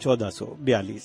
1442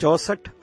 64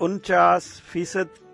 49%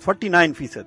49%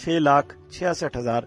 6,66,000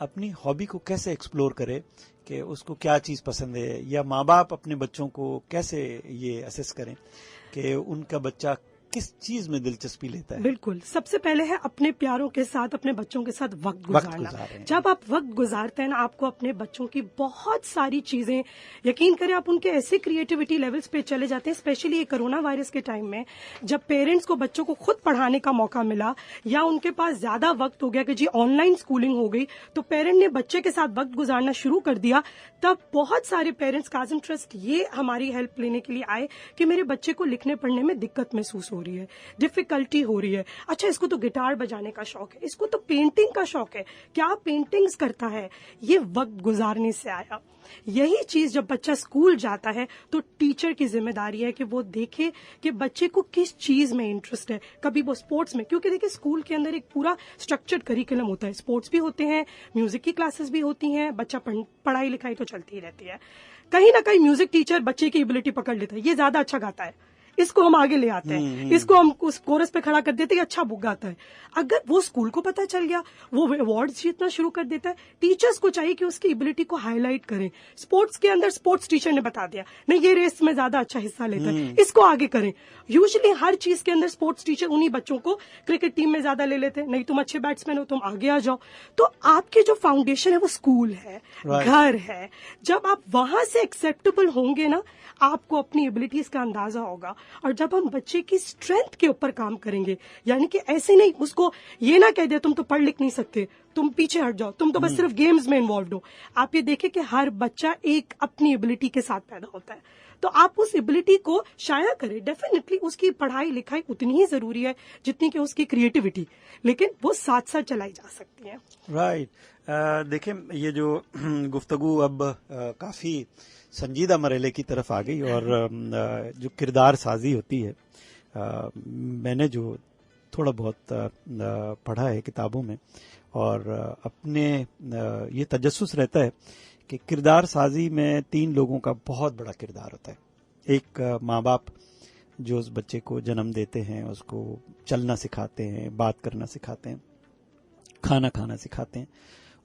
اپنی ہابی کو کیسے ایکسپلور کرے کہ اس کو کیا چیز پسند ہے, یا ماں باپ اپنے بچوں کو کیسے یہ اسیس کریں کہ ان کا بچہ کس چیز میں دلچسپی لیتا ہے. بالکل, سب سے پہلے ہے اپنے پیاروں کے ساتھ, اپنے بچوں کے ساتھ وقت گزارنا. جب آپ وقت گزارتے ہیں نا, آپ کو اپنے بچوں کی بہت ساری چیزیں, یقین کریں آپ ان کے ایسے کریٹیوٹی لیولز پہ چلے جاتے ہیں. اسپیشلی یہ کرونا وائرس کے ٹائم میں جب پیرنٹس کو بچوں کو خود پڑھانے کا موقع ملا, یا ان کے پاس زیادہ وقت ہو گیا کہ جی آن لائن اسکولنگ ہو گئی, تو پیرنٹ نے بچے کے ساتھ وقت گزارنا شروع کر دیا. تب بہت سارے پیرنٹس کاظم ٹرسٹ یہ ہماری ہیلپ لینے کے لیے آئے کہ میرے بچے کو لکھنے پڑھنے میں دقت محسوس ہو رہی ہے, ڈفیکلٹی ہو رہی ہے. اچھا, اس کو تو گٹار بجانے کا شوق ہے, اس کو تو پینٹنگ کا شوق ہے, کیا پینٹنگز کرتا ہے. یہ وقت گزارنے سے آیا. یہی چیز جب بچہ اسکول جاتا ہے تو ٹیچر کی ذمہ داری ہے کہ وہ دیکھے کہ بچے کو کس چیز میں انٹرسٹ ہے. کبھی وہ اسپورٹس میں, کیونکہ دیکھیں اسکول کے اندر ایک پورا اسٹرکچرڈ کریکولم ہوتا ہے, اسپورٹس بھی ہوتے ہیں, میوزک کی کلاسز بھی ہوتی ہیں, بچہ پڑھائی لکھائی تو چلتی ہی رہتی ہے. کہیں نہ کہیں میوزک ٹیچر بچے کی ایبلٹی پکڑ لیتا ہے, یہ زیادہ اچھا گاتا ہے, اس کو ہم آگے لے آتے ہیں, اس کو ہم اس کورس پہ کھڑا کر دیتے ہیں, اچھا بک گاتا ہے. اگر وہ اسکول کو پتہ چل گیا, وہ ایوارڈز جیتنا شروع کر دیتا ہے. ٹیچرز کو چاہیے کہ اس کی ایبلٹی کو ہائی لائٹ کریں. اسپورٹس کے اندر اسپورٹس ٹیچر نے بتا دیا نہیں یہ ریس میں زیادہ اچھا حصہ لیتا ہے, اس کو آگے کریں. یوزلی ہر چیز کے اندر اسپورٹس ٹیچر انہی بچوں کو کرکٹ ٹیم میں زیادہ لے لیتے ہیں, نہیں تم اچھے بیٹسمین ہو تم آگے آ جاؤ. تو آپ کی جو فاؤنڈیشن ہے وہ اسکول ہے, گھر ہے. جب آپ وہاں سے ایکسیپٹیبل ہوں گے نا, آپ کو اپنی ایبلٹیز کا اندازہ ہوگا. اور جب ہم بچے کی اسٹرینتھ کے اوپر کام کریں گے, یعنی کہ ایسے نہیں اس کو یہ نہ کہہ دے تم تو پڑھ لکھ نہیں سکتے, تم پیچھے ہٹ جاؤ, تم تو بس صرف گیمز میں انوالوڈ ہو. آپ یہ دیکھیں کہ ہر بچہ ایک اپنی ایبلٹی کے ساتھ پیدا ہوتا ہے, تو آپ اس ایبلٹی کو شائع کریں. ڈیفینیٹلی اس کی پڑھائی لکھائی اتنی ہی ضروری ہے جتنی کہ اس کی کریٹیوٹی, لیکن وہ ساتھ ساتھ چلائی جا سکتی ہے. رائٹ. دیکھیں یہ جو گفتگو اب کافی سنجیدہ مرحلے کی طرف آ گئی, اور جو کردار سازی ہوتی ہے, میں نے جو تھوڑا بہت پڑھا ہے کتابوں میں, اور اپنے یہ تجسس رہتا ہے کہ کردار سازی میں 3 لوگوں کا بہت بڑا کردار ہوتا ہے. ایک ماں باپ جو اس بچے کو جنم دیتے ہیں, اس کو چلنا سکھاتے ہیں, بات کرنا سکھاتے ہیں, کھانا کھانا سکھاتے ہیں.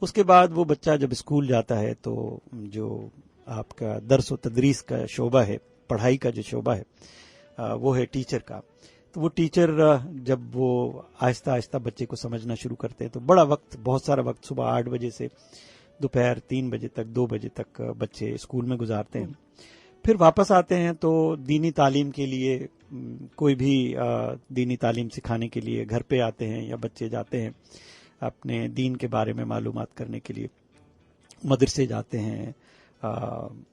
اس کے بعد وہ بچہ جب اسکول جاتا ہے تو جو آپ کا درس و تدریس کا شعبہ ہے, پڑھائی کا جو شعبہ ہے وہ ہے ٹیچر کا. تو وہ ٹیچر جب وہ آہستہ آہستہ بچے کو سمجھنا شروع کرتے ہیں تو بڑا وقت, بہت سارا وقت صبح 8 بجے سے دوپہر 3 بجے تک 2 بجے تک بچے اسکول میں گزارتے ہیں. پھر واپس آتے ہیں تو دینی تعلیم کے لیے, کوئی بھی دینی تعلیم سکھانے کے لیے گھر پہ آتے ہیں, یا بچے جاتے ہیں اپنے دین کے بارے میں معلومات کرنے کے لیے, مدرسے جاتے ہیں.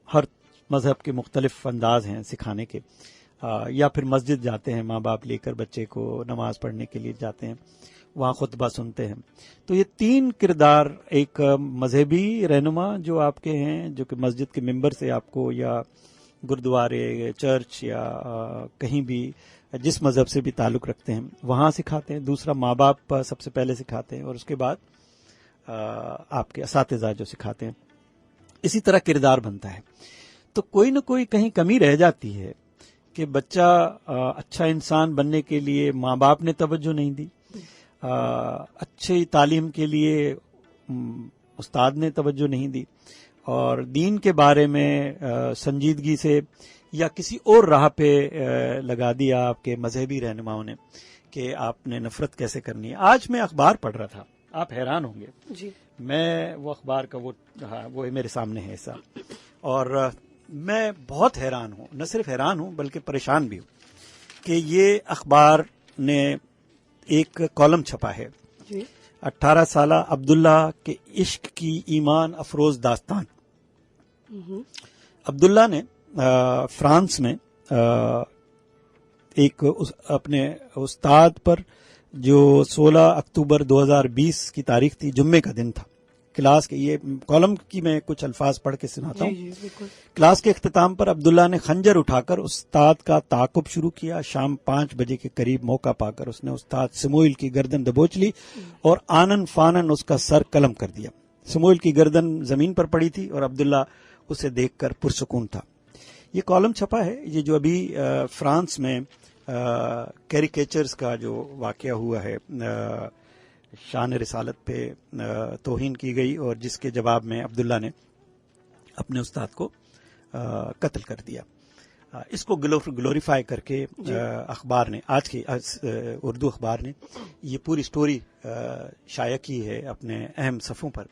ہر مذہب کے مختلف انداز ہیں سکھانے کے, یا پھر مسجد جاتے ہیں, ماں باپ لے کر بچے کو نماز پڑھنے کے لیے جاتے ہیں, وہاں خطبہ سنتے ہیں. تو یہ 3 کردار, ایک مذہبی رہنما جو آپ کے ہیں, جو کہ مسجد کے ممبر سے آپ کو, یا گردوارے, چرچ, یا کہیں بھی جس مذہب سے بھی تعلق رکھتے ہیں وہاں سکھاتے ہیں. دوسرا ماں باپ سب سے پہلے سکھاتے ہیں, اور اس کے بعد آپ کے اساتذہ جو سکھاتے ہیں. اسی طرح کردار بنتا ہے. تو کوئی نہ کوئی کہیں کمی رہ جاتی ہے کہ بچہ اچھا انسان بننے کے لیے ماں باپ نے توجہ نہیں دی, اچھی تعلیم کے لیے استاد نے توجہ نہیں دی, اور دین کے بارے میں سنجیدگی سے یا کسی اور راہ پہ لگا دیا آپ کے مذہبی رہنماؤں نے کہ آپ نے نفرت کیسے کرنی ہے. آج میں اخبار پڑھ رہا تھا, آپ حیران ہوں گے جی, میں وہ اخبار کا وہ میرے سامنے ہے ایسا, اور میں بہت حیران ہوں, نہ صرف حیران ہوں بلکہ پریشان بھی ہوں کہ یہ اخبار نے ایک کالم چھپا ہے, 18 سالہ عبداللہ کے عشق کی ایمان افروز داستان. عبداللہ نے فرانس میں ایک اپنے استاد پر, جو 16 اکتوبر 2020 کی تاریخ تھی, جمعے کا دن تھا, کلاس کے, یہ کالم کی میں کچھ الفاظ پڑھ کے سناتا ہوں. کلاس کے اختتام پر عبداللہ نے خنجر اٹھا کر استاد کا تعاقب شروع کیا. شام 5 بجے کے قریب موقع پا کر اس نے استاد سموئل کی گردن دبوچ لی اور آنن فانن اس کا سر قلم کر دیا. سموئل کی گردن زمین پر پڑی تھی اور عبداللہ اسے دیکھ کر پرسکون تھا. یہ کالم چھپا ہے, یہ جو ابھی فرانس میں کیریکیچرز کا جو واقعہ ہوا ہے, شان رسالت پہ توہین کی گئی اور جس کے جواب میں عبداللہ نے اپنے استاد کو قتل کر دیا. اس کو گلوریفائی کر کے اخبار نے آج کی اردو اخبار نے یہ پوری سٹوری شائع کی ہے اپنے اہم صفحوں پر.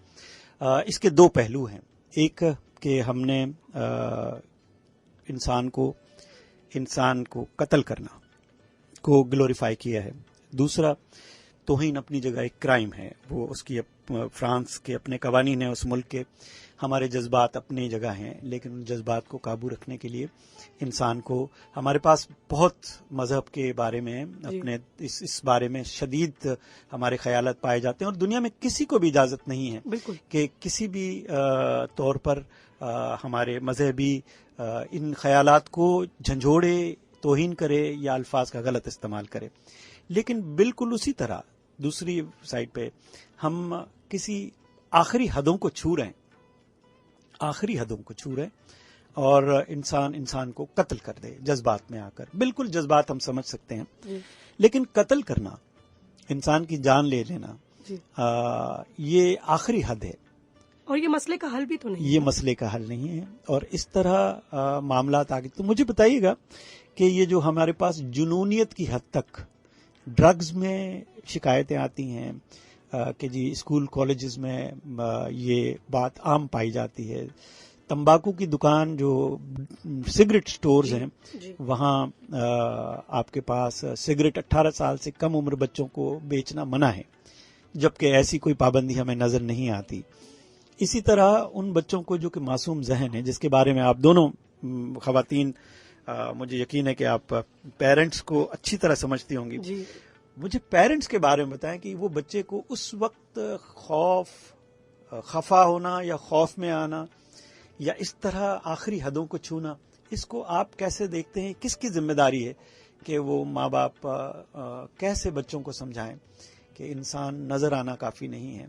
اس کے دو پہلو ہیں. ایک کہ ہم نے انسان کو قتل کرنا کو گلوریفائی کیا ہے. دوسرا توہین اپنی جگہ ایک کرائم ہے. وہ اس کی فرانس کے اپنے قوانین ہیں, اس ملک کے. ہمارے جذبات اپنی جگہ ہیں, لیکن ان جذبات کو قابو رکھنے کے لیے انسان کو, ہمارے پاس بہت مذہب کے بارے میں اپنے اس بارے میں شدید ہمارے خیالات پائے جاتے ہیں, اور دنیا میں کسی کو بھی اجازت نہیں ہے کہ کسی بھی طور پر ہمارے مذہبی ان خیالات کو جھنجھوڑے, توہین کرے یا الفاظ کا غلط استعمال کرے. لیکن بالکل اسی طرح دوسری سائڈ پہ ہم کسی آخری حدوں کو چھو رہے ہیں, اور انسان کو قتل کر دے جذبات میں آ کر. بالکل جذبات ہم سمجھ سکتے ہیں, لیکن قتل کرنا, انسان کی جان لے لینا, یہ آخری حد ہے. اور یہ مسئلے کا حل بھی تو نہیں, یہ مسئلے کا حل نہیں ہے. اور اس طرح معاملات آگے. تو مجھے بتائیے گا کہ یہ جو ہمارے پاس جنونیت کی حد تک ڈرگز میں شکایتیں آتی ہیں کہ جی اسکول کالجز میں یہ بات عام پائی جاتی ہے. تمباکو کی دکان, جو سگریٹ سٹورز ہیں, وہاں آپ کے پاس سگریٹ 18 سال سے کم عمر بچوں کو بیچنا منع ہے, جبکہ ایسی کوئی پابندی ہمیں نظر نہیں آتی. اسی طرح ان بچوں کو جو کہ معصوم ذہن ہے, جس کے بارے میں آپ دونوں خواتین, مجھے یقین ہے کہ آپ پیرنٹس کو اچھی طرح سمجھتی ہوں گی. مجھے پیرنٹس کے بارے میں بتائیں کہ وہ بچے کو اس وقت خفا ہونا یا خوف میں آنا یا اس طرح آخری حدوں کو چھونا, اس کو آپ کیسے دیکھتے ہیں؟ کس کی ذمہ داری ہے کہ وہ ماں باپ کیسے بچوں کو سمجھائیں کہ انسان نظر آنا کافی نہیں ہے,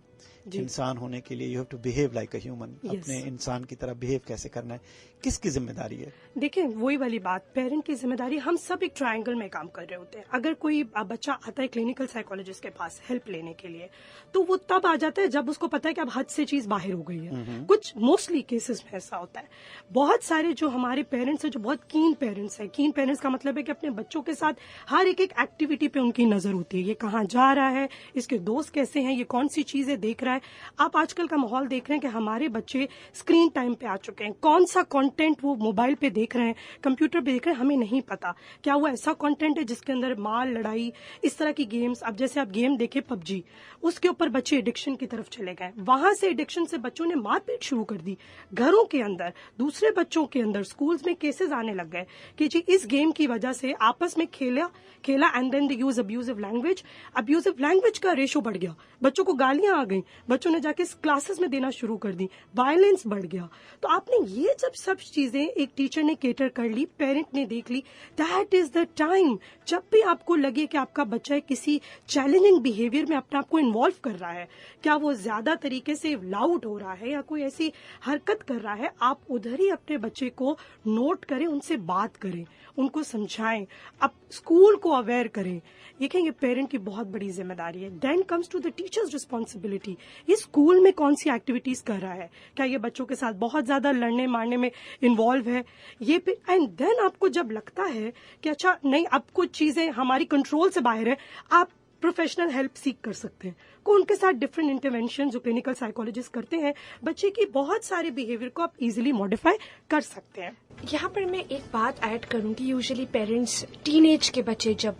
انسان ہونے کے لیے you have to behave like a human, اپنے انسان کی طرح بہیو کیسے کرنا ہے, کس کی ذمہ داری ہے؟ دیکھیں وہی والی بات, پیرنٹ کی ذمہ داری. ہم سب ایک ٹرائنگل میں کام کر رہے ہوتے ہیں. اگر کوئی بچہ آتا ہے کلینکل سائیکولوجسٹ کے پاس ہیلپ لینے کے لیے, تو وہ تب آ جاتا ہے جب اس کو پتا ہے کہ اب حد سے چیز باہر ہو گئی ہے. کچھ موسٹلی کیسز میں ایسا ہوتا ہے. بہت سارے جو ہمارے پیرنٹس ہیں جو بہت کین پیرنٹس ہیں, کین پیرنٹس کا مطلب ہے کہ اپنے بچوں کے ساتھ ہر ایک ایکٹیویٹی پہ ان کی نظر ہوتی ہے. یہ کہاں جا رہا ہے, اس کے دوست کیسے ہیں, یہ کون سی چیزیں دیکھ رہا ہے. آپ آج کل کا ماحول دیکھ رہے ہیں کہ ہمارے بچے اسکرین ٹائم پہ آ چکے ہیں. کون سا کانٹینٹ وہ موبائل پہ دیکھ رہے ہیں, کمپیوٹر پہ دیکھ رہے ہیں, ہمیں نہیں پتا. کیا وہ ایسا کانٹینٹ ہے جس کے اندر مار, لڑائی, اس طرح کی گیمز. اب جیسے آپ گیم دیکھیں PUBG, اس کے اوپر بچے ایڈکشن کی طرف چلے گئے. وہاں سے ایڈکشن سے بچوں نے مار پیٹ شروع کر دی گھروں کے اندر, دوسرے بچوں کے اندر. اسکولز میں کیسز آنے لگ گئے کہ جی اس گیم کی وجہ سے آپس میں کھیلا and then they use abusive language کا ریشو بڑھ گیا. بچوں کو گالیاں آ گئیں, بچوں نے جا کے کلاسز میں دینا شروع کر دی, وائلنس بڑھ گیا. تو آپ نے یہ جب سب چیزیں ایک ٹیچر نے کیٹر کر لی, پیرنٹ نے دیکھ لی, دیٹ از دا ٹائم جب بھی آپ کو لگے کہ آپ کا بچہ کسی چیلنجنگ بیہیویئر میں اپنے آپ کو انوالو کر رہا ہے, کیا وہ زیادہ طریقے سے لاؤڈ ہو رہا ہے یا کوئی ایسی حرکت کر رہا ہے, آپ ادھر ہی اپنے بچے کو نوٹ کریں, ان سے بات کریں, ان کو سمجھائیں, اب اسکول کو اویئر کریں. دیکھیں یہ پیرنٹ کی بہت بڑی ذمہ داری ہے. Then comes to the teachers responsibility. یہ اسکول میں کون سی ایکٹیویٹیز کر رہا ہے, کیا یہ بچوں کے ساتھ بہت زیادہ لڑنے مارنے میں انوالو ہے, یہ اینڈ دین آپ کو جب لگتا ہے کہ اچھا نہیں اب کچھ چیزیں ہماری کنٹرول سے باہر ہے, آپ پروفیشنل ہیلپ سیکھ کر سکتے ہیں. کو ان کے ساتھ ڈفرینٹ انٹرونشن جو کلینکل سائیکولوجسٹ کرتے ہیں, بچے کی بہت سارے بیہیویئر کو آپ ایزیلی ماڈیفائی کر سکتے ہیں. یہاں پر میں ایک بات ایڈ کروں گی, یوزلی پیرنٹس ٹین ایج کے بچے جب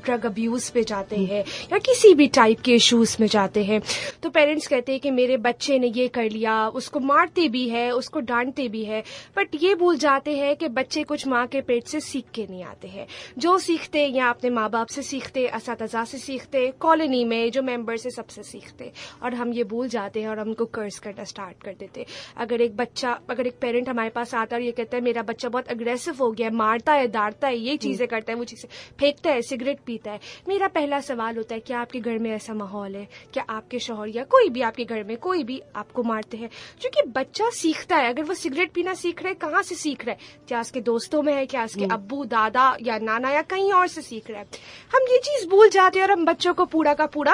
ڈرگ ابیوز پہ جاتے ہیں یا کسی بھی ٹائپ کے ایشوز میں جاتے ہیں, تو پیرنٹس کہتے ہیں کہ میرے بچے نے یہ کر لیا, اس کو مارتے بھی ہے, اس کو ڈانٹتے بھی ہے, بٹ یہ بھول جاتے ہیں کہ بچے کچھ ماں کے پیٹ سے سیکھ کے نہیں آتے ہیں. جو سیکھتے یا اپنے ماں باپ سے سیکھتے, اساتذہ سے سیکھتے, کالونی میں جو ممبرس ہیں سب سے سیکھتے, اور ہم یہ بھول جاتے ہیں اور ہم کو کرس کرنا اسٹارٹ کر دیتے. اگر ایک پیرنٹ ہمارے پاس آتا ہے اور یہ کہتا ہے میرا بچہ بہت اگریسو ہو گیا, مارتا ہے, ڈانٹتا ہے, یہ چیزیں کرتا ہے, وہ چیزیں پھینکتا ہے, سگریٹ پیتا ہے, میرا پہلا سوال ہوتا ہے کیا آپ کے گھر میں ایسا ماحول ہے, کیا آپ کے شوہر یا کوئی بھی آپ کے گھر میں کوئی بھی آپ کو مارتے ہیں؟ کیونکہ بچہ سیکھتا ہے. اگر وہ سگریٹ پینا سیکھ رہا ہے, کہاں سے سیکھ رہا ہے, کیا اس کے دوستوں میں ہے, کیا اس کے ابو دادا یا نانا یا کہیں اور سے سیکھ رہا ہے. ہم یہ چیز بھول جاتے ہیں اور ہم بچوں کو پورا کا پورا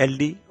LD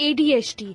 ADHD,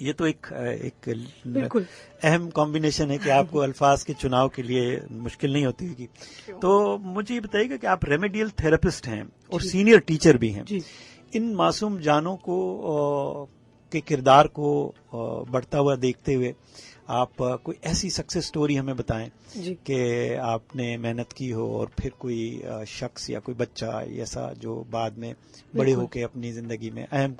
یہ تو ایک بالکل اہم کمبینیشن ہے کہ آپ کو الفاظ کے چناؤ کے لیے مشکل نہیں ہوتی ہوگی. تو مجھے یہ بتائیے گا کہ آپ ریمیڈیل تھراپسٹ ہیں اور سینئر ٹیچر بھی ہیں. ان معصوم جانوں کو کے کردار کو بڑھتا ہوا دیکھتے ہوئے آپ کوئی ایسی سکسیس سٹوری ہمیں بتائیں کہ آپ نے محنت کی ہو اور پھر کوئی شخص یا کوئی بچہ ایسا جو بعد میں بڑے ہو کے اپنی زندگی میں اہم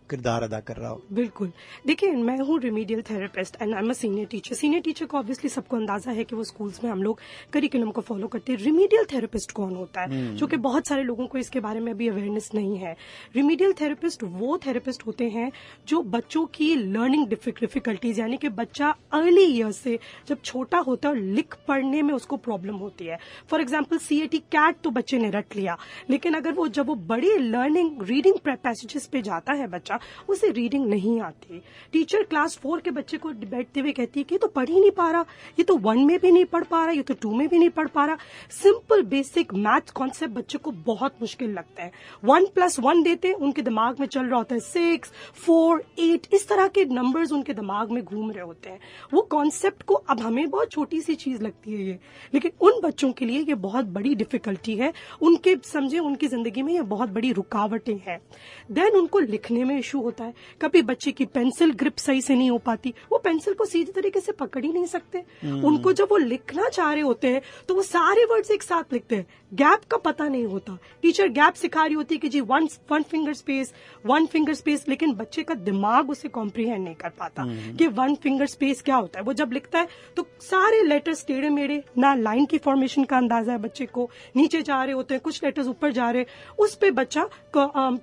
کردار ادا کر رہا ہو. بالکل. دیکھیں میں ہوں remedial therapist and I am a senior teacher. Senior teacher کو آبویسلی سب کو اندازہ ہے کہ وہ اسکولس میں ہم لوگ کریکولم کو فالو کرتے ہیں. ریمیڈیل تھراپسٹ کون ہوتا ہے؟ جو کہ بہت سارے لوگوں کو اس کے بارے میں ابھی اویئرنیس نہیں ہے. ریمیڈیل تھراپسٹ وہ تھراپسٹ ہوتے ہیں جو بچوں کی لرننگ ڈیفیکلٹیز یعنی کہ بچہ ارلی ایئر سے جب چھوٹا ہوتا ہے اور لکھ پڑھنے میں اس کو پرابلم ہوتی ہے. فار ایگزامپل CAT کیٹ تو بچے نے رٹ لیا, لیکن اگر وہ جب وہ بڑی لرننگ ریڈنگ پیسیجز پہ جاتا ہے بچہ, اسے ریڈنگ نہیں آتی. ٹیچر کلاس 4 کے بچے کو بیٹھتے ہوئے کہتی ہے کہ یہ تو پڑھ ہی نہیں پا رہا, یہ تو 1 میں بھی نہیں پڑھ پا رہا, یہ تو 2 میں بھی نہیں پڑھ پا رہا. سمپل بیسک میتھ کانسیپٹ بچے کو بہت مشکل لگتا ہے. 1+1 دیتے ان کے دماغ میں چل رہا ہوتا ہے 6, 4, 8 اس طرح کے نمبرز ان کے دماغ میں گھوم رہے ہوتے ہیں. وہ کانسیپٹ کو اب ہمیں بہت چھوٹی سی چیز لگتی ہے یہ, لیکن ان بچوں کے لیے یہ بہت بڑی ڈیفیکلٹی ہے. ان کے سمجھے ان کی زندگی میں یہ بہت بڑی رکاوٹیں ہیں. دین ان کو لکھنے میں ایشو ہوتا ہے. کبھی بچے کی پینسل گرپ صحیح سے نہیں ہو پاتی, وہ پینسل کو سیدھی طریقے سے پکڑ ہی نہیں سکتے. ان کو جب وہ لکھنا چاہ رہے ہوتے ہیں تو وہ سارے ورڈز ایک ساتھ لکھتے ہیں, گیپ کا پتہ نہیں ہوتا. ٹیچر گیپ سکھا رہی ہوتی ہے کہ جی 1 فنگر اسپیس, لیکن بچے کا دماغ اسے کمپریہینڈ نہیں کر پاتا کہ 1 فنگر اسپیس کیا ہوتا ہے. وہ جب لکھتا ہے تو سارے لیٹرز ٹیڑھے میڑھے, نہ لائن کی فارمیشن کا اندازہ ہے بچے کو, نیچے جا رہے ہوتے ہیں, کچھ لیٹرز اوپر جا رہے, اس پہ بچہ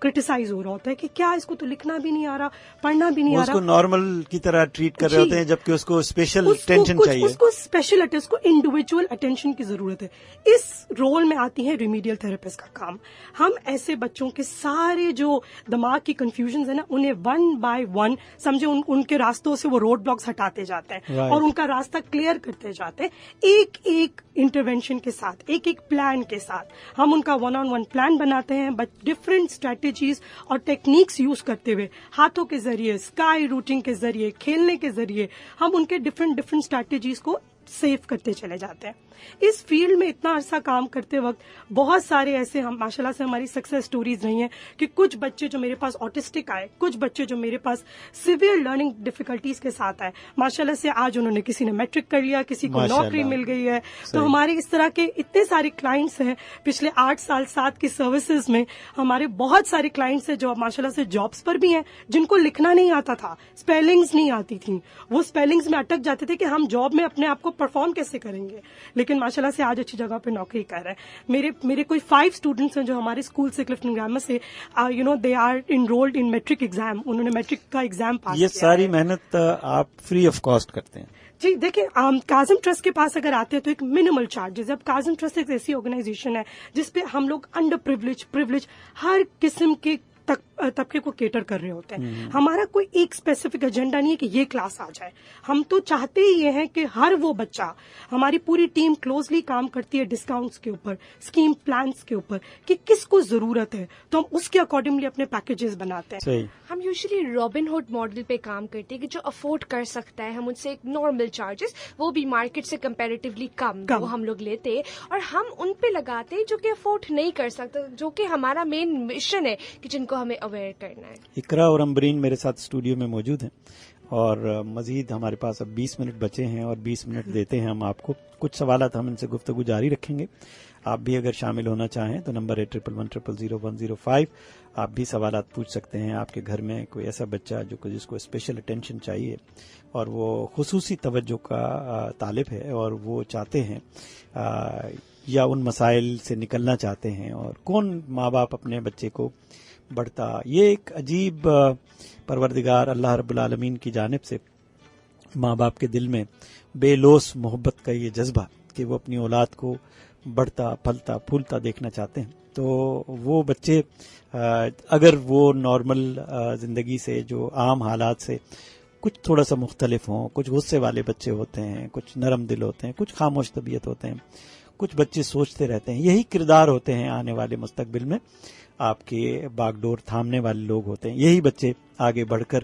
کرٹیسائز ہو رہا ہوتا ہے کہ کیا اس کو تو لکھنا بھی نہیں آ رہا, پڑھنا بھی نہیں آ رہا. اس کو نارمل کی طرح ٹریٹ کر رہے ہوتے ہیں جبکہ اس کو اسپیشل اٹینشن چاہیے. اس کو اسپیشل اس کو انڈیویجول اٹینشن کی ضرورت ہے. اس رول میں آتی ہے ریمیڈیل تھراپسٹ کا کام. ہم ایسے بچوں کے سارے جو دماغ کی کنفیوژنز ہیں نا, انہیں 1 by 1 سمجھے ان کے راستوں سے وہ روڈ بلاکس ہٹاتے جاتے ہیں اور ان کا راستہ کلیئر کرتے جاتے ہیں. ایک انٹرونشن کے ساتھ, ایک پلان کے ساتھ ہم ان کا 1-on-1 پلان بناتے ہیں. بٹ ڈفرینٹ اسٹریٹجیز اور ٹیکنیکس یوز کرتے ہوئے, ہاتھوں کے ذریعے, اسکائی روٹنگ کے ذریعے, کھیلنے کے ذریعے ہم ان کے ڈفرینٹ اسٹریٹجیز کو سیو کرتے چلے جاتے ہیں. اس فیلڈ میں اتنا عرصہ کام کرتے وقت بہت سارے ایسے ہم ماشاءاللہ سے ہماری سکسیس سٹوریز رہی ہیں کہ کچھ بچے جو میرے پاس آٹسٹک آئے, کچھ بچے جو میرے پاس سیویئر لرننگ ڈیفیکلٹیز کے ساتھ آئے, ماشاءاللہ سے آج انہوں نے کسی نے میٹرک کر لیا, کسی کو نوکری مل گئی ہے. تو ہمارے اس طرح کے اتنے سارے کلائنٹس ہیں. پچھلے 8 سال 7 کی سروسز میں ہمارے بہت سارے کلائنٹس ہیں جو ماشاءاللہ سے جابس پر بھی ہیں, جن کو لکھنا نہیں آتا تھا, اسپیلنگز نہیں آتی تھیں, وہ اسپیلنگز میں اٹک جاتے تھے کہ ہم جاب میں اپنے آپ کو پرفارم کیسے کریں گے, لیکن ماشاءاللہ سے آج اچھی جگہ پہ نوکری کر رہے ہیں. میرے کوئی 5 اسٹوڈنٹس ہیں جو ہمارے اسکول سے کلفٹن گرامر سے they are enrolled in matric exam. انہوں نے میٹرک کا ایگزام پاس کیا. یہ ساری محنت آپ فری آف کاسٹ کرتے ہیں؟ جی دیکھیں, کاظم ٹرسٹ کے پاس اگر آتے ہیں تو ایک منیمل چارجز. اب کاظم ٹرسٹ ایک ایسی آرگنائزیشن ہے جس پہ ہم لوگ انڈر پریویلیج ہر قسم کے طبقے کو کیٹر کر رہے ہوتے ہیں. ہمارا کوئی ایک اسپیسیفک ایجنڈا نہیں ہے کہ یہ کلاس آ جائے. ہم تو چاہتے ہی یہ ہیں کہ ہر وہ بچہ, ہماری پوری ٹیم کلوزلی کام کرتی ہے ڈسکاؤنٹس کے اوپر, اسکیم پلانس کے اوپر کہ کس کو ضرورت ہے, تو ہم اس کے اکارڈنگلی اپنے پیکیجز بناتے ہیں. ہم یوزلی رابن ہوڈ ماڈل پہ کام کرتے ہیں کہ جو افورڈ کر سکتا ہے, ہم ان سے ایک نارمل چارجز, وہ بھی مارکیٹ سے کمپیریٹیولی کم وہ ہم لوگ لیتے ہیں, اور ہم ان پہ لگاتے ہیں جو کہ افورڈ نہیں کر سکتا, جو کہ ہمارا مین مشن ہے کہ جن کو ہمیں اویئر کرنا ہے. اقرا اور امبرین میرے ساتھ اسٹوڈیو میں موجود ہیں, اور مزید ہمارے پاس اب 20 منٹ بچے ہیں اور 20 منٹ دیتے ہیں ہم آپ کو. کچھ سوالات ہم ان سے گفتگو جاری رکھیں گے. آپ بھی اگر شامل ہونا چاہیں تو نمبر ہے 1110000105. آپ بھی سوالات پوچھ سکتے ہیں. آپ کے گھر میں کوئی ایسا بچہ جس کو اسپیشل اٹینشن چاہیے اور وہ خصوصی توجہ کا طالب ہے اور وہ چاہتے ہیں یا ان مسائل سے نکلنا چاہتے ہیں, اور کون ماں باپ اپنے بچے کو بڑھتا, یہ ایک عجیب پروردگار اللہ رب العالمین کی جانب سے ماں باپ کے دل میں بے لوث محبت کا یہ جذبہ کہ وہ اپنی اولاد کو بڑھتا پھلتا پھولتا دیکھنا چاہتے ہیں. تو وہ بچے اگر وہ نارمل زندگی سے, جو عام حالات سے کچھ تھوڑا سا مختلف ہوں, کچھ غصے والے بچے ہوتے ہیں, کچھ نرم دل ہوتے ہیں, کچھ خاموش طبیعت ہوتے ہیں, کچھ بچے سوچتے رہتے ہیں, یہی کردار ہوتے ہیں آنے والے مستقبل میں آپ کے باغ ڈور تھامنے والے لوگ ہوتے ہیں. یہی بچے آگے بڑھ کر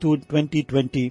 2020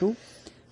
2,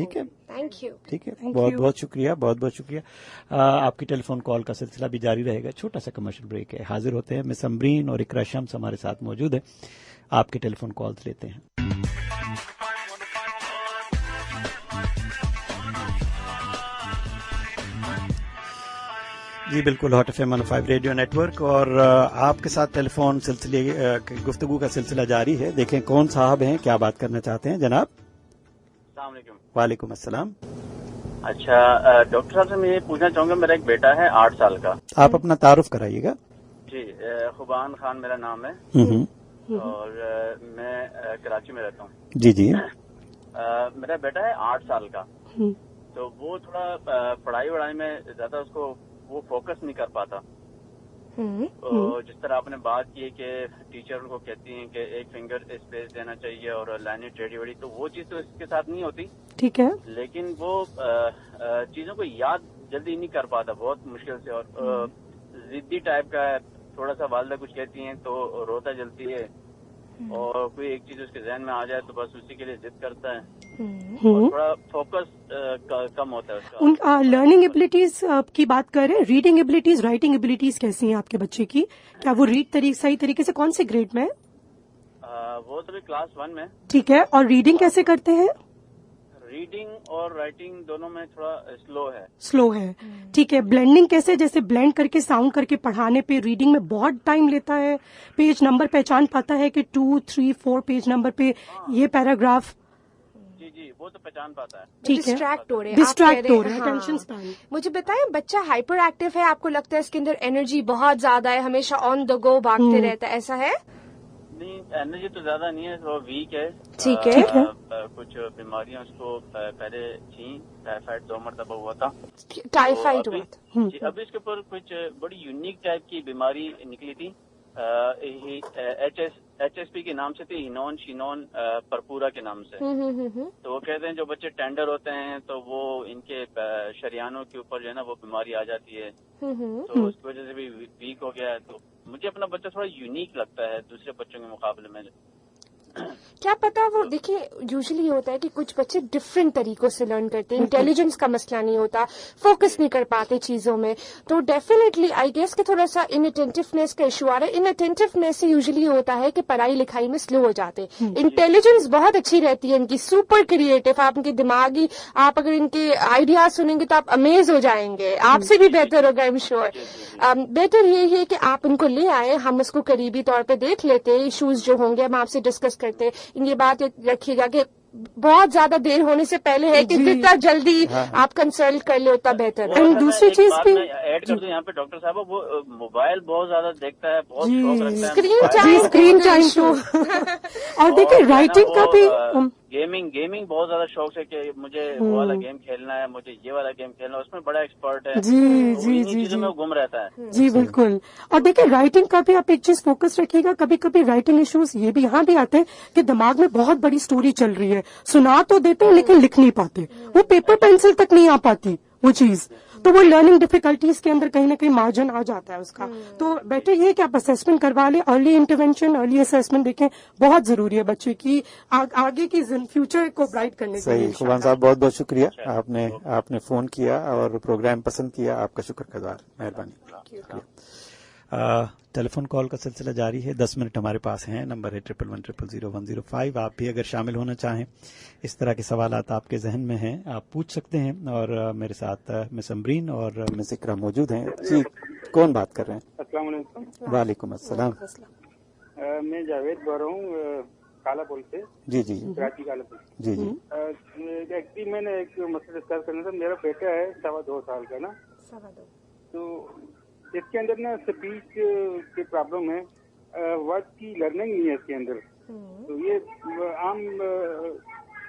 ٹھیک ہے تھینک یو. ٹھیک ہے, بہت بہت شکریہ, بہت بہت شکریہ. آپ کی ٹیلی فون کال کا سلسلہ بھی جاری رہے گا. چھوٹا سا کمرشل بریک ہے, حاضر ہوتے ہیں. مس امبرین اور اقرا شمس ہمارے ساتھ موجود ہیں, آپ کی ٹیلی فون کالز لیتے ہیں. جی بالکل, ہاٹ ایف ایم 105 ریڈیو نیٹ ورک, اور آپ کے ساتھ ٹیلی فون سلسلے گفتگو کا سلسلہ جاری ہے. دیکھیں کون صاحب ہیں, کیا بات کرنا چاہتے ہیں جناب. السلام علیکم. وعلیکم السلام. اچھا ڈاکٹر صاحب سے میں یہ پوچھنا چاہوں گا, میرا ایک بیٹا ہے 8 سال کا. آپ اپنا تعارف کرائیے گا. جی خوبان خان میرا نام ہے, اور میں کراچی میں رہتا ہوں. جی جی. میرا بیٹا ہے 8 سال کا, تو وہ تھوڑا پڑھائی وڑائی میں زیادہ اس کو وہ فوکس نہیں کر پاتا. جس طرح آپ نے بات کی کہ ٹیچر کو کہتی ہیں کہ ایک فنگر اسپیس دینا چاہیے اور لائنیں ٹیڑھی وڑی, تو وہ چیز تو اس کے ساتھ نہیں ہوتی. ٹھیک ہے. لیکن وہ چیزوں کو یاد جلدی نہیں کر پاتا, بہت مشکل سے, اور ضدی ٹائپ کا ہے. تھوڑا سا والدہ کچھ کہتی ہیں تو روتا جلتی ہے, اور کوئی ایک چیز اس کے ذہن میں آ جائے تو بس اسی کے لیے ضد کرتا ہے, اور تھوڑا فوکس کم ہوتا ہے اس کا. ان لرننگ ایبلٹیز کی بات کر رہے ہیں, ریڈنگ ایبلٹیز, رائٹنگ ایبلٹیز کیسی ہیں آپ کے بچے کی؟ کیا وہ صحیح طریقے سے کون سے گریڈ میں ہے؟ وہ تو کلاس 1 میں. ٹھیک ہے. اور ریڈنگ کیسے کرتے ہیں؟ ریڈنگ اور رائٹنگ دونوں میں تھوڑا سلو ہے. ٹھیک ہے. بلینڈنگ کیسے, جیسے بلینڈ کر کے ساؤنڈ کر کے پڑھانے پہ ریڈنگ میں بہت ٹائم لیتا ہے, پیج نمبر پہچان پاتا ہے کہ 2, 3, 4 پیج نمبر پہ یہ پیراگراف. جی وہ تو پہچان پاتا ہے. ٹھیک ہے. ڈسٹریکٹ ہو رہے ہیں. Tension span. مجھے بتائیں, بچہ ہائپر ایکٹیو ہے, آپ کو لگتا ہے اس کے اندر انرجی بہت زیادہ ہے, ہمیشہ آن دا گو بھاگتے رہتا ہے, ایسا ہے؟ نہیں, انرجی تو زیادہ نہیں ہے, وہ ویک ہے. ٹھیک ہے. کچھ بیماریاں اس کو پہلے تھیں, ٹائیفائڈ 2 مرتبہ ہوا تھا. ٹائیفائڈ ہوا تھا. جی, ابھی اس کے اوپر کچھ بڑی یونیک ٹائپ کی بیماری نکلی تھی, ایچ ایس پی کے نام سے تھی, ہینون شینون پرپورا کے نام سے. تو وہ کہتے ہیں جو بچے ٹینڈر ہوتے ہیں تو وہ ان کے شریانوں کے اوپر جو ہے نا وہ بیماری آ جاتی ہے, تو اس کی وجہ سے بھی ویک ہو گیا ہے. تو مجھے اپنا بچہ تھوڑا یونیک لگتا ہے دوسرے بچوں کے مقابلے میں. کیا پتا, وہ دیکھیں یوزلی ہوتا ہے کہ کچھ بچے ڈفرینٹ طریقوں سے لرن کرتے ہیں, انٹیلیجنس کا مسئلہ نہیں ہوتا, فوکس نہیں کر پاتے چیزوں میں, تو ڈیفینیٹلی آئی گیس کہ تھوڑا سا ان اٹینٹیونیس کا ایشو آ رہا ہے. ان اٹینٹیونیس سے یوزلی ہوتا ہے کہ پڑھائی لکھائی میں سلو ہو جاتے. انٹیلیجنس بہت اچھی رہتی ہے ان کی, سپر کریٹو, آپ ان کے دماغی, آپ اگر ان کے آئیڈیاز سنیں گے تو آپ امیز ہو جائیں گے, آپ سے بھی بہتر ہوگا آئی ایم شیور. بیٹر یہ ہے کہ آپ ان کو لے آئے, ہم اس کو قریبی طور پہ دیکھ لیتے, ایشوز جو ہوں گے ہم آپ سے ڈسکس کرتے. یہ بات رکھیے گا کہ بہت زیادہ دیر ہونے سے پہلے ہے کہ جتنا جلدی آپ کنسلٹ کر لے اتنا بہتر ہے. دوسری چیز بھی ایڈ کر دوں یہاں پہ ڈاکٹر صاحب, وہ موبائل بہت زیادہ دیکھتا ہے, بہت شوق رکھتا ہے, اسکرین ٹائم تو. اور دیکھیں رائٹنگ کا بھی, گیمنگ بہت زیادہ شوق ہے کہ مجھے وہ والا گیم کھیلنا ہے, مجھے یہ والا گیم کھیلنا ہے, اس میں بڑا ایکسپرٹ ہے. جی چیزوں میں گم رہتا ہے. جی بالکل. اور دیکھیں رائٹنگ کا بھی آپ ایک چیز فوکس رکھیے گا, کبھی کبھی رائٹنگ ایشوز یہ بھی یہاں بھی آتے ہیں کہ دماغ میں بہت بڑی سٹوری چل رہی ہے, سنا تو دیتے ہیں لیکن لکھ نہیں پاتے, وہ پیپر پینسل تک نہیں آ پاتی وہ چیز, تو وہ لرننگ ڈیفیکلٹیز کے اندر کہیں نہ کہیں مارجن آ جاتا ہے اس کا. تو بیٹر یہ ہے کہ آپ اسیسمنٹ کروا لیں, ارلی انٹرونشن, ارلی اسیسمنٹ دیکھیں, بہت ضروری ہے بچے کی آگے کی فیوچر کو برائٹ کرنے کے لیے. صحیح. خوبان صاحب بہت بہت شکریہ, آپ نے فون کیا اور پروگرام پسند کیا, آپ کا شکر گزار, مہربانی. ٹیلی فون کال کا سلسلہ جاری ہے, 10 منٹ ہمارے پاس ہیں. نمبر ہے 1110000105. آپ بھی اگر شامل ہونا چاہیں, اس طرح کے سوالات آپ کے ذہن میں ہیں, آپ پوچھ سکتے ہیں. اور میرے ساتھ مس امبرین اور مس اقرا موجود ہیں. جی کون بات کر رہے ہیں؟ السلام علیکم. وعلیکم السلام. میں جاوید بول رہا ہوں کالا پول سے. جی جی. کراچی کالا پول. جی جی. ایکچولی میں نے ایک مسئلہ ڈسکس کرنا تھا. میرا بیٹا ہے 2.25 سال کا نا, تو اس کے اندر نا اسپیچ کی پرابلم ہے, ورڈ کی لرننگ نہیں ہے اس کے اندر. تو یہ عام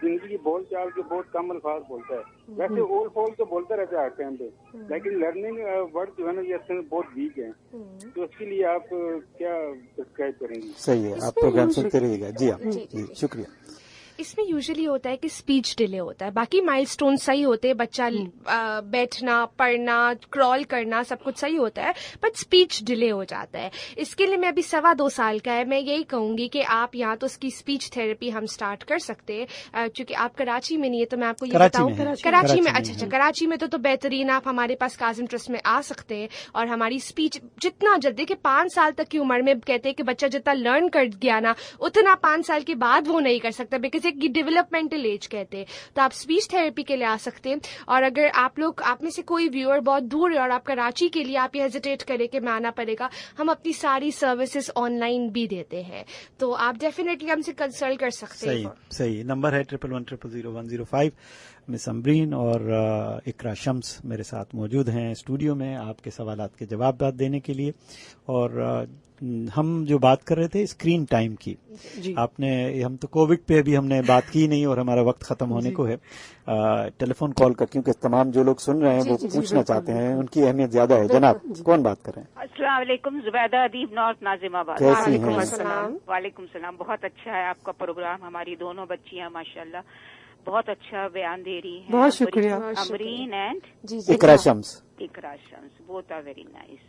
زندگی کی بول چال کے بہت کم الفاظ بولتا ہے. ویسے اول فول تو بولتا رہتا ہے ہر ٹائم پہ, لیکن لرننگ ورڈ جو ہے نا یہ اس کے اندر بہت ویک ہے. تو اس کے لیے آپ کیا پرسکرائب کریں گے؟ صحیح ہے, آپ پروگرام سنتے رہیے گا. جی ہاں, جی شکریہ. اس میں یوزلی ہوتا ہے کہ اسپیچ ڈیلے ہوتا ہے. باقی مائلسٹون صحیح ہوتے ہیں, بچہ بیٹھنا, پڑھنا, کرال کرنا سب کچھ صحیح ہوتا ہے, بٹ اسپیچ ڈیلے ہو جاتا ہے. اس کے لیے میں ابھی 2.25 سال کا ہے, میں یہی کہوں گی کہ آپ یہاں تو اس کی اسپیچ تھراپی ہم اسٹارٹ کر سکتے ہیں. چونکہ آپ کراچی میں نہیں ہے تو میں آپ کو یہ بتاؤں, کراچی میں اچھا کراچی میں تو بہترین, آپ ہمارے پاس کاظم ٹرسٹ میں آ سکتے ہیں. اور ہماری اسپیچ جتنا جلدی کہ 5 سال تک کی عمر میں کہتے ہیں کہ بچہ جتنا لرن کر گیا نا اتنا 5 سال کے بعد وہ نہیں کر سکتا, بیکاز ایک ڈیولپمنٹل ایج کہتے ہیں. تو آپ اسپیچ تھراپی کے لیے آ سکتے ہیں. اور اگر آپ میں سے کوئی ویور بہت دور ہے اور آپ کراچی کے لیے آپ یہ ہیزیٹیٹ کریں کہ میں آنا پڑے گا, ہم اپنی ساری سروسز آن لائن بھی دیتے ہیں, تو آپ ڈیفینیٹلی ہم سے کنسلٹ کر سکتے ہیں. صحیح نمبر ہے 1110000105. مس امبرین اور اقرا شمس میرے ساتھ موجود ہیں اسٹوڈیو میں آپ کے سوالات کے جوابات دینے کے لیے. اور ہم جو بات کر رہے تھے اسکرین ٹائم کی, آپ نے, ہم تو کووڈ پہ ابھی ہم نے بات کی نہیں اور ہمارا وقت ختم ہونے کو ہے. ٹیلی فون کال کا, کیونکہ تمام جو لوگ سن رہے ہیں وہ پوچھنا چاہتے ہیں, ان کی اہمیت زیادہ ہے. جناب کون بات کر رہے ہیں؟ السلام علیکم, زبیدہ ادیب نارتھ ناظم آباد. وعلیکم السلام. وعلیکم السلام. بہت اچھا ہے آپ کا پروگرام, ہماری دونوں بچیاں ماشاءاللہ بہت اچھا بیان دے رہی ہیں. بہت شکریہ. Amreen and Iqra Shams. Both are very nice,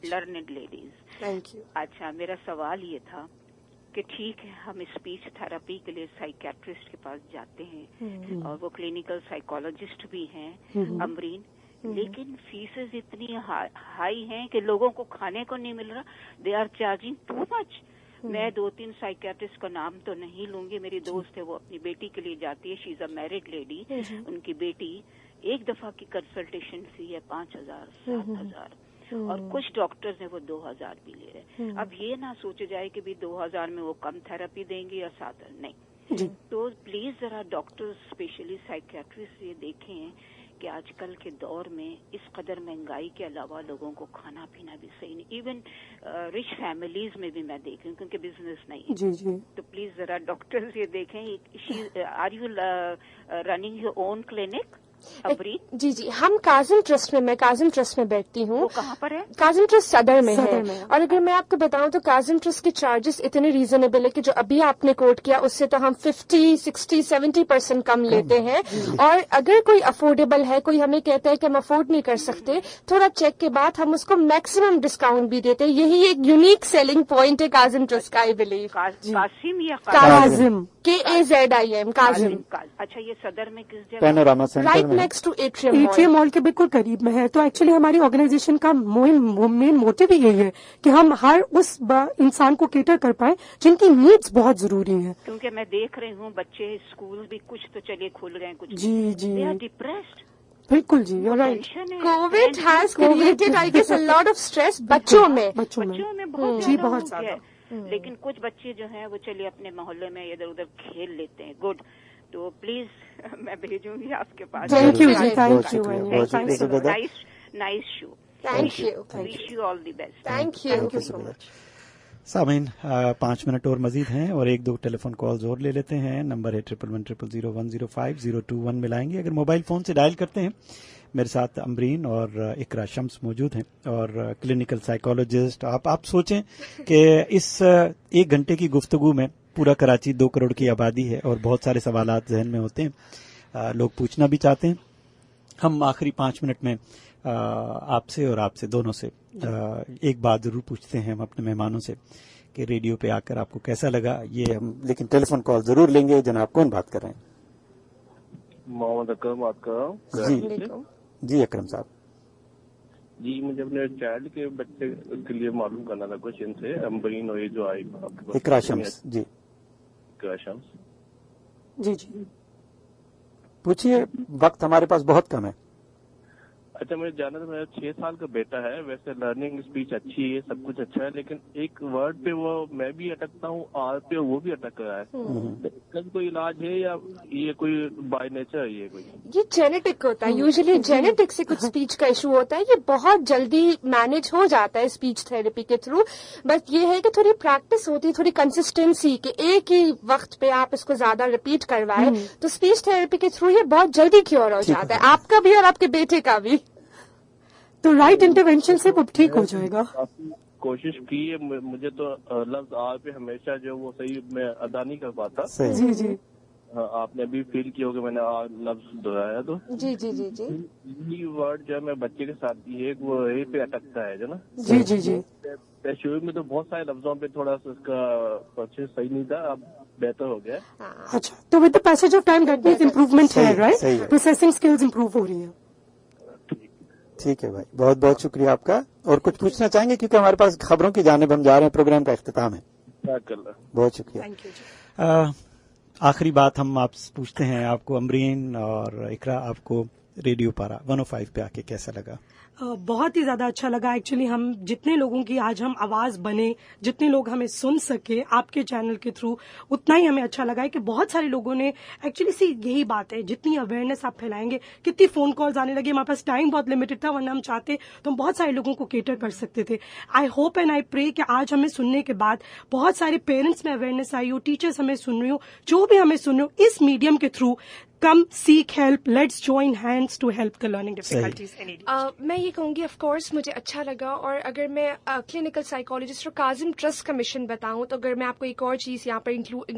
learned ladies. Thank you. اچھا, میرا سوال یہ تھا کہ ٹھیک ہے ہم اسپیچ تھراپی کے لیے سائیکیٹرسٹ کے پاس جاتے ہیں اور وہ کلینکل سائیکولوجسٹ بھی ہیں امرین, لیکن فیسز اتنی ہائی ہیں کہ لوگوں کو کھانے کو نہیں مل رہا. They are charging too much. میں 2-3 سائیکیٹرسٹ کا نام تو نہیں لوں گی, میری دوست ہے وہ اپنی بیٹی کے لیے جاتی ہے, شی از اے میرڈ لیڈی. ان کی بیٹی ایک دفعہ کی کنسلٹیشن فی ہے 5,000-7,000 اور کچھ ڈاکٹرز ہیں وہ 2,000 بھی لے رہے. اب یہ نہ سوچا جائے کہ بھی 2,000 میں وہ کم تھراپی دیں گے یا 7,000, نہیں. تو پلیز ذرا ڈاکٹرز اسپیشلی سائیکیٹرسٹ یہ دیکھیں کہ آج کل کے دور میں اس قدر مہنگائی کے علاوہ لوگوں کو کھانا پینا بھی صحیح نہیں. ایون رچ فیملیز میں بھی میں دیکھ رہی ہوں کیونکہ بزنس نہیں ہے. تو پلیز ذرا ڈاکٹرز یہ دیکھیں, are you running your own clinic? جی ہم کاظم ٹرسٹ میں بیٹھتی ہوں. وہ کہاں پر ہے؟ کاظم ٹرسٹ صدر میں ہے. اور اگر میں آپ کو بتاؤں تو کاظم ٹرسٹ کے چارجز اتنے ریزنیبل ہے کہ جو ابھی آپ نے کوٹ کیا اس سے تو ہم 50-60-70% کم لیتے ہیں. اور اگر کوئی افورڈیبل ہے, کوئی ہمیں کہتا ہے کہ ہم افورڈ نہیں کر سکتے, تھوڑا چیک کے بعد ہم اس کو میکسیمم ڈسکاؤنٹ بھی دیتے ہیں. یہی ایک یونیک سیلنگ پوائنٹ ہے کاظم ٹرسٹ کا, آئی بلیو. قاسم یا کاظم, KAZIM کاظم. اچھا, یہ صدر میں کس جگہ؟ پینوراما سینٹر رائٹ میں, نیکسٹ ٹو ایٹریم مال کے بالکل قریب میں ہے. تو ایکچولی ہماری آرگنائزیشن کا مین موٹو ہی یہی ہے کہ ہم ہر اس انسان کو کیٹر کر پائیں جن کی نیڈز بہت ضروری ہیں. کیونکہ میں دیکھ رہی ہوں بچے اسکول بھی کچھ تو چلیے کھل گئے, کچھ جی ڈپریسڈ. بالکل جی, COVID has created I guess a lot of stress بچوں میں بہت زیادہ. لیکن کچھ بچے جو ہیں وہ چلیے اپنے محلے میں ادھر ادھر کھیل لیتے ہیں, گڈ. تو پلیز میں بھیجوں گی آپ کے پاس. تھینک یو جی, thank you. Nice show. Thank you. Wish you all the best. Thank you so much. سامعین 5 منٹ اور مزید ہیں اور 1-2 ٹیلی فون کالز اور لے لیتے ہیں. نمبر ہے 1110000105 ملائیں گے. اگر موبائل فون سے ڈائل کرتے ہیں, میرے ساتھ امبرین اور اقرا شمس موجود ہیں اور کلینکل سائیکولوجسٹ. آپ سوچیں کہ اس 1 گھنٹے کی گفتگو میں پورا کراچی 2 کروڑ کی آبادی ہے اور بہت سارے سوالات ذہن میں ہوتے ہیں, لوگ پوچھنا بھی چاہتے ہیں. ہم آخری 5 منٹ میں آپ سے اور آپ سے دونوں سے ایک بات ضرور پوچھتے ہیں ہم اپنے مہمانوں سے کہ ریڈیو پہ آ کر آپ کو کیسا لگا. یہ ہم لیکن ٹیلی فون کال ضرور لیں گے. جناب کون بات کر رہے ہیں؟ محمد اکرم بات کر رہا ہوں. جی اکرم صاحب. جی مجھے اپنے چائلڈ کے بچے کے لیے معلوم کرنا تھا کچھ ان سے. امبرین اور یہ جو آئی اقرا شمس. جی اقرا شمس. جی پوچھیے, وقت ہمارے پاس بہت کم ہے. اچھا, مجھے جانا تھا, میرا 6 سال کا بیٹا ہے, ویسے لرننگ اسپیچ اچھی ہے, سب کچھ اچھا ہے, لیکن ایک ورڈ پہ وہ میں بھی اٹکتا ہوں, آر پہ وہ بھی اٹک رہا ہے. اس کا کوئی علاج ہے یا یہ کوئی بائی نیچر ہے؟ یہ جینیٹک ہوتا ہے, یوزلی جینیٹک سے کچھ اسپیچ کا ایشو ہوتا ہے. یہ بہت جلدی مینج ہو جاتا ہے اسپیچ تھراپی کے تھرو. بس یہ ہے کہ تھوڑی پریکٹس ہوتی ہے, تھوڑی کنسسٹینسی, کہ ایک ہی وقت پہ آپ اس کو زیادہ ریپیٹ کروائے تو اسپیچ تھراپی کے تھرو یہ بہت جلدی کیور ہو جاتا ہے, آپ کا بھی اور آپ کے بیٹے کا بھی. تو رائٹ انٹروینشن سے وہ ٹھیک ہو جائے گا. کوشش کی ہے, مجھے تو لفظ آر پہ ہمیشہ جو وہ صحیح میں ادا نہیں کر پاتا. جی ہاں آپ نے ابھی فیل کیا ہوگا میں نے لفظ دہرایا تو جی جی جی جی یہ ورڈ جو ہے میں بچے کے ساتھ یہ وہ یہیں پہ اٹکتا ہے جو نا. جی جی جی شروع میں تو بہت سارے لفظوں پہ تھوڑا سا اس کا پرچیز صحیح نہیں تھا, اب بہتر ہو گیا. اچھا, تو with the passage of time that means improvement ہے, رائٹ, پروسیسنگ اسکلز امپروو ہو رہی ہیں. ٹھیک ہے بھائی, بہت بہت شکریہ آپ کا. اور کچھ پوچھنا چاہیں گے کیونکہ ہمارے پاس خبروں کی جانب ہم جا رہے ہیں, پروگرام کا اختتام ہے. بہت شکریہ. آخری بات ہم آپ سے پوچھتے ہیں, آپ کو امرین اور اقرا آپ کو ریڈیو پارا 105 پہ آ کے کیسا لگا؟ بہت ہی زیادہ اچھا لگا. ایکچولی ہم جتنے لوگوں کی آج ہم آواز بنے, جتنے لوگ ہمیں سن سکے آپ کے چینل کے تھرو, اتنا ہی ہمیں اچھا لگا ہے کہ بہت سارے لوگوں نے ایکچولی یہی بات ہے, جتنی اویئرنیس آپ پھیلائیں گے, کتنی فون کالز آنے لگی. ہمارے پاس ٹائم بہت لمیٹڈ تھا, ورنہ ہم چاہتے تو ہم بہت سارے لوگوں کو کیٹر کر سکتے تھے. آئی ہوپ اینڈ آئی پرے کہ آج ہمیں سننے کے بعد بہت سارے پیرنٹس میں اویئرنیس آئی ہو, ٹیچرس ہمیں سن رہی ہو, جو بھی ہمیں سن رہے ہو, اس میڈیم کے through come seek help, let's join hands to help the learning difficulties. میں یہ کہوں گی آف کورس مجھے اچھا لگا. اور اگر میں کلینکل سائیکالوجسٹ اور کاظم ٹرسٹ کا مشن بتاؤں تو اگر میں آپ کو ایک اور چیز یہاں پر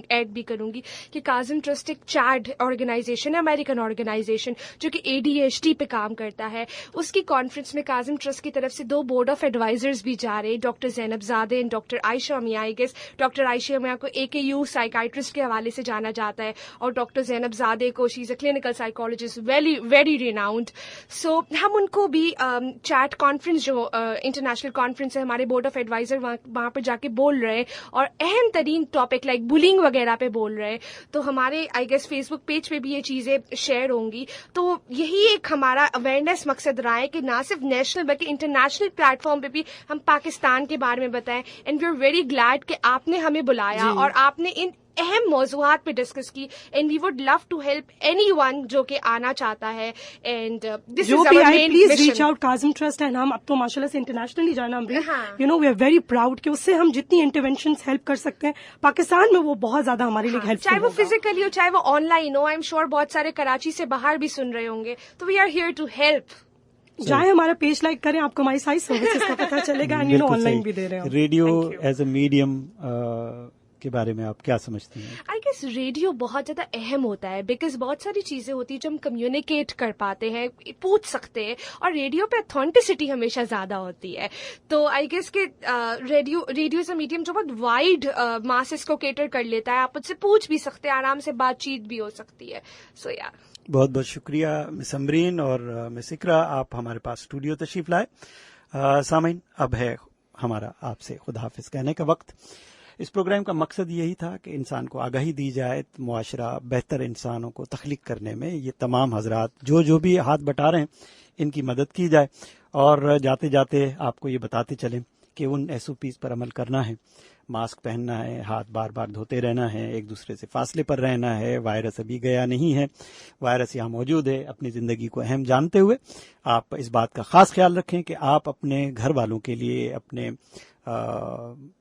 ایڈ بھی کروں گی کہ کاظم ٹرسٹ ایک چیڈ آرگنائزیشن ہے, امریکن آرگنائزیشن جو کہ ADHD پہ کام کرتا ہے. اس کی کانفرنس میں کاظم ٹرسٹ کی طرف سے 2 بورڈ آف ایڈوائزرز بھی جا رہے, ڈاکٹر زینب زادے اینڈ ڈاکٹر عائشہ میاں. آئی گیس ڈاکٹر عائشہ میاں کو AKU سائیکائٹرسٹ کے حوالے سے جانا جاتا ہے, اور ڈاکٹر زینب زادے کو she is a clinical psychologist very renowned. So ہم ان کو بھی چیٹ کانفرنس جو انٹرنیشنل کانفرنس ہے ہمارے بورڈ آف ایڈوائزر وہاں پر جا کے بول رہے ہیں, اور اہم ترین ٹاپک لائک بلنگ وغیرہ پہ بول رہے ہیں. تو ہمارے I guess Facebook page پہ بھی یہ چیزیں شیئر ہوں گی. تو یہی ایک ہمارا اویئرنیس مقصد رہا ہے کہ نہ صرف نیشنل بلکہ انٹرنیشنل پلیٹ فارم پہ بھی ہم پاکستان کے بارے میں بتائیں. And we are very glad کہ آپ نے ہمیں بلایا اور آپ نے ان اہم موضوعات پہ ڈسکس کی. And we would love to help anyone جو کہ آنا چاہتا ہے. And this is our main please reach out Kazim trust. And ہم اب تو ماشاءاللہ سے انٹرنیشنلی جانا, ہم you know we are very proud کہ اس سے ہم جتنی انٹرونشنز ہیلپ کر سکتے ہیں پاکستان میں وہ بہت زیادہ ہمارے لیے ہیلپ, چاہے وہ فزیکلی ہو چاہے وہ on line who. I am sure بہت سارے کراچی سے باہر بھی سن رہے ہوں گے. تو we are here to help. جائیں ہمارا پیج لائک کریں, آپ کو ہماری ساری سروسز کا پتہ چلے گا. اینڈ آن لائن بھی دے رہے ہیں. ریڈیو ایز اے میڈیم کے بارے میں آپ کیا سمجھتی ہیں؟ آئی گیس ریڈیو بہت زیادہ اہم ہوتا ہے بیکاز بہت ساری چیزیں ہوتی ہیں جو ہم کمیونیکیٹ کر پاتے ہیں, پوچھ سکتے ہیں, اور ریڈیو پہ اتھینٹسٹی ہمیشہ زیادہ ہوتی ہے. تو آئی گیس کہ ریڈیو از اے میڈیم جو بہت وائڈ ماسز کو کیٹر کر لیتا ہے. آپ اس سے پوچھ بھی سکتے ہیں, آرام سے بات چیت بھی ہو سکتی ہے. سو یار بہت بہت شکریہ مس امرین اور مس اقرا, آپ ہمارے پاس اسٹوڈیو تشریف لائے. سامعین, اب ہے ہمارا آپ سے خدا حافظ کہنے کا وقت. اس پروگرام کا مقصد یہی تھا کہ انسان کو آگاہی دی جائے, معاشرہ بہتر انسانوں کو تخلیق کرنے میں یہ تمام حضرات جو بھی ہاتھ بٹا رہے ہیں ان کی مدد کی جائے. اور جاتے جاتے آپ کو یہ بتاتے چلیں کہ ان SOPs پر عمل کرنا ہے, ماسک پہننا ہے, ہاتھ بار بار دھوتے رہنا ہے, ایک دوسرے سے فاصلے پر رہنا ہے. وائرس ابھی گیا نہیں ہے, وائرس یہاں موجود ہے. اپنی زندگی کو اہم جانتے ہوئے آپ اس بات کا خاص خیال رکھیں کہ آپ اپنے گھر والوں کے لیے, اپنے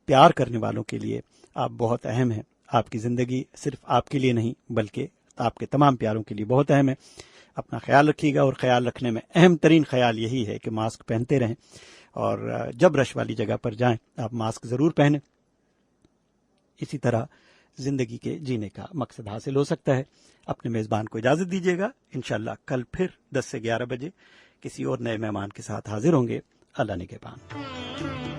پیار کرنے والوں کے لیے آپ بہت اہم ہیں. آپ کی زندگی صرف آپ کے لیے نہیں بلکہ آپ کے تمام پیاروں کے لیے بہت اہم ہے. اپنا خیال رکھیے گا, اور خیال رکھنے میں اہم ترین خیال یہی ہے کہ ماسک پہنتے رہیں, اور جب رش والی جگہ پر جائیں آپ ماسک ضرور پہنیں. اسی طرح زندگی کے جینے کا مقصد حاصل ہو سکتا ہے. اپنے میزبان کو اجازت دیجیے گا. انشاءاللہ کل پھر 10 سے 11 بجے کسی اور نئے مہمان کے ساتھ حاضر ہوں گے. اللہ نگہبان.